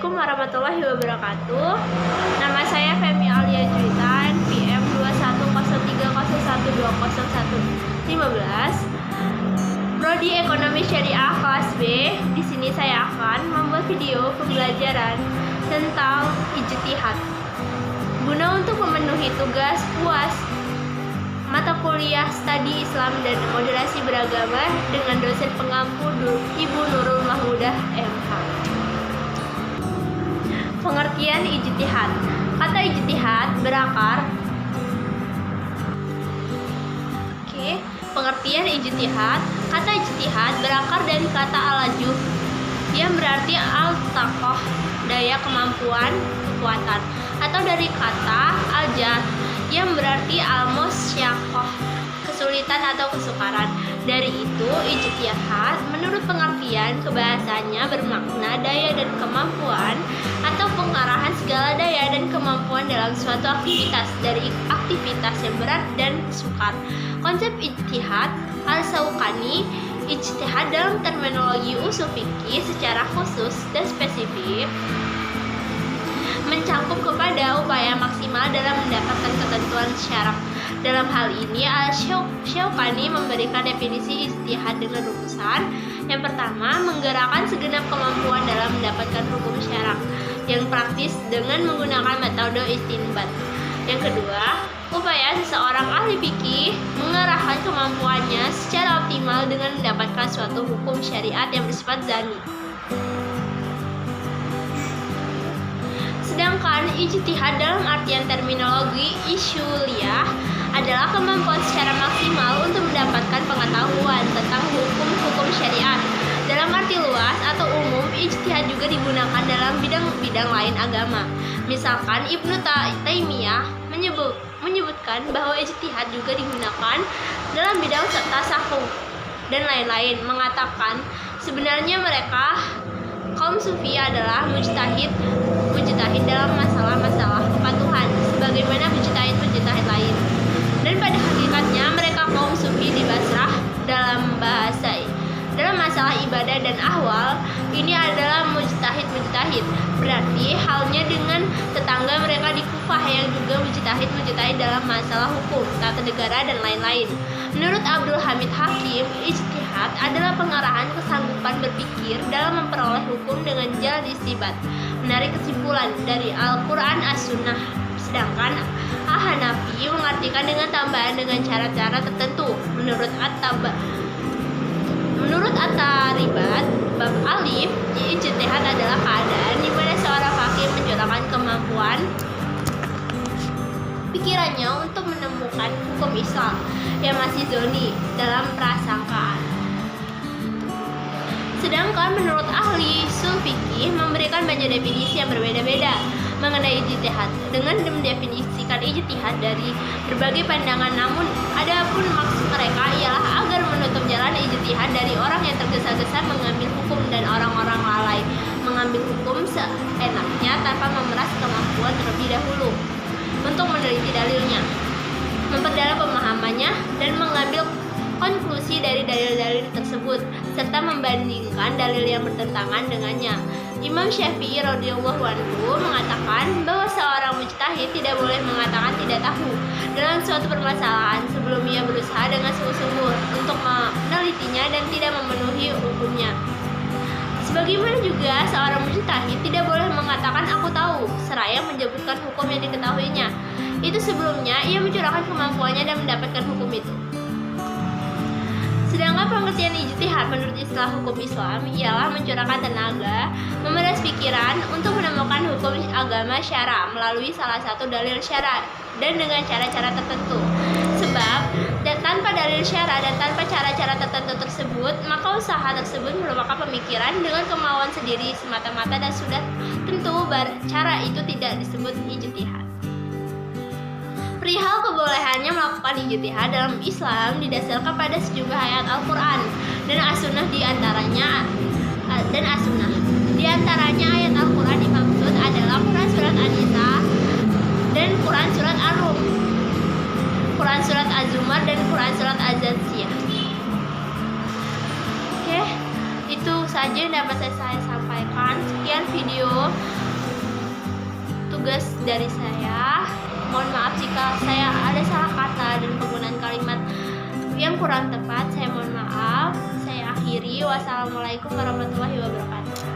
Assalamualaikum warahmatullahi wabarakatuh. Nama saya Femi Alia Julitan, PM 2103012015. Prodi Ekonomi Syariah kelas B. Di sini saya akan membuat video pembelajaran tentang ijtihad guna untuk memenuhi tugas UAS mata kuliah Studi Islam dan Moderasi Beragama dengan dosen pengampu Ibu Nurul Mahmudah MH. Pengertian ijtihad. Kata ijtihad berakar. Pengertian ijtihad. Kata ijtihad berakar dari kata al-ajuh yang berarti al-taqah, daya, kemampuan, kekuatan, atau dari kata al-jah yang berarti al-musyaqqah, kesulitan atau kesukaran. Dari itu, ijtihad menurut pengertian kebahasannya bermakna daya dan kemampuan atau pengarahan segala daya dan kemampuan dalam suatu aktivitas dari aktivitas yang berat dan sukar. Konsep ijtihad al-Shawkani, ijtihad dalam terminologi usul fikih secara khusus dan spesifik mencakup kepada upaya maksimal dalam mendapatkan ketentuan syarak. Dalam hal ini, Al-Shawkani memberikan definisi ijtihad dengan rumusan. Yang pertama, menggerakkan segenap kemampuan dalam mendapatkan hukum syarak yang praktis dengan menggunakan metode istinbat. Yang kedua, upaya seseorang ahli fikih mengarahkan kemampuannya secara optimal dengan mendapatkan suatu hukum syariat yang bersifat zani. Sedangkan ijtihad dalam artian terminologi usuliyah adalah kemampuan secara maksimal untuk mendapatkan pengetahuan tentang hukum-hukum syariat. Dalam arti luas atau umum, ijtihad juga digunakan dalam bidang-bidang lain agama. Misalkan Ibnu Taimiyah menyebutkan bahwa ijtihad juga digunakan dalam bidang tasawuf dan lain-lain, mengatakan sebenarnya mereka kaum sufi adalah mujtahid dalam masalah-masalah kepatuhan sebagaimana mujtahid lain. Dan pada hakikatnya mereka kaum sufi di Basrah dalam masalah ibadah dan ahwal ini adalah mujtahid. Berarti halnya dengan tetangga mereka di Kufah yang juga mujtahid dalam masalah hukum, tata negara dan lain-lain. Menurut Abdul Hamid Hakim, ijtihad adalah pengarahan kesanggupan berpikir dalam memperoleh hukum dengan jalan istinbat, menarik kesimpulan dari Al-Quran As-Sunnah. Sedangkan Hanafi mengartikan dengan tambahan dengan cara-cara tertentu. Menurut At-Taribat bab alif, ijtihad adalah keadaan di mana seorang fakih mencurahkan kemampuan pikirannya untuk menemukan hukum Islam yang masih zoni dalam prasangkaan. Sedangkan menurut ahli usul fikih memberikan banyak definisi yang berbeda-beda mengenai ijtihad dengan mendefinisikan ijtihad dari berbagai pandangan, namun adapun maksud mereka ialah agar menutup jalan ijtihad dari orang yang tergesa-gesa mengambil hukum dan orang-orang lalai mengambil hukum seenaknya tanpa memeras kemampuan terlebih dahulu untuk meneliti dalilnya, memperdalam pemahamannya dan mengambil konklusi dari dalil-dalil tersebut serta membandingkan dalil yang bertentangan dengannya. Imam Syafi'i radhiyallahu anhu mengatakan bahwa seorang mujtahid tidak boleh mengatakan tidak tahu dalam suatu permasalahan sebelum ia berusaha dengan sungguh-sungguh untuk menelitinya dan tidak memenuhi hukumnya. Sebagaimana juga seorang mujtahid tidak boleh mengatakan aku tahu seraya menyebutkan hukum yang diketahuinya. Itu sebelumnya ia mencurahkan kemampuannya dan mendapatkan hukum itu. Sedangkan pengertian ijtihad menurut istilah hukum Islam ialah mencurahkan tenaga, memeras pikiran untuk menemukan hukum agama syara melalui salah satu dalil syara dan dengan cara-cara tertentu. Sebab tanpa dalil syara dan tanpa cara-cara tertentu tersebut, maka usaha tersebut merupakan pemikiran dengan kemauan sendiri semata-mata dan sudah tentu cara itu tidak disebut ijtihad. Perihal kebolehannya melakukan ijtihad dalam Islam didasarkan pada sejumlah ayat Al-Quran dan As-Sunnah Di antaranya ayat Al-Quran dimaksud adalah Quran Surat An-Nisa dan Quran Surat Ar-Rum, Quran Surat Az-Zumar dan Quran Surat Az-Zatsiyah. Itu saja yang dapat saya sampaikan. Sekian video tugas dari saya. Mohon maaf jika saya ada salah kata dan penggunaan kalimat yang kurang tepat. Saya mohon maaf. Saya akhiri. Wassalamualaikum warahmatullahi wabarakatuh.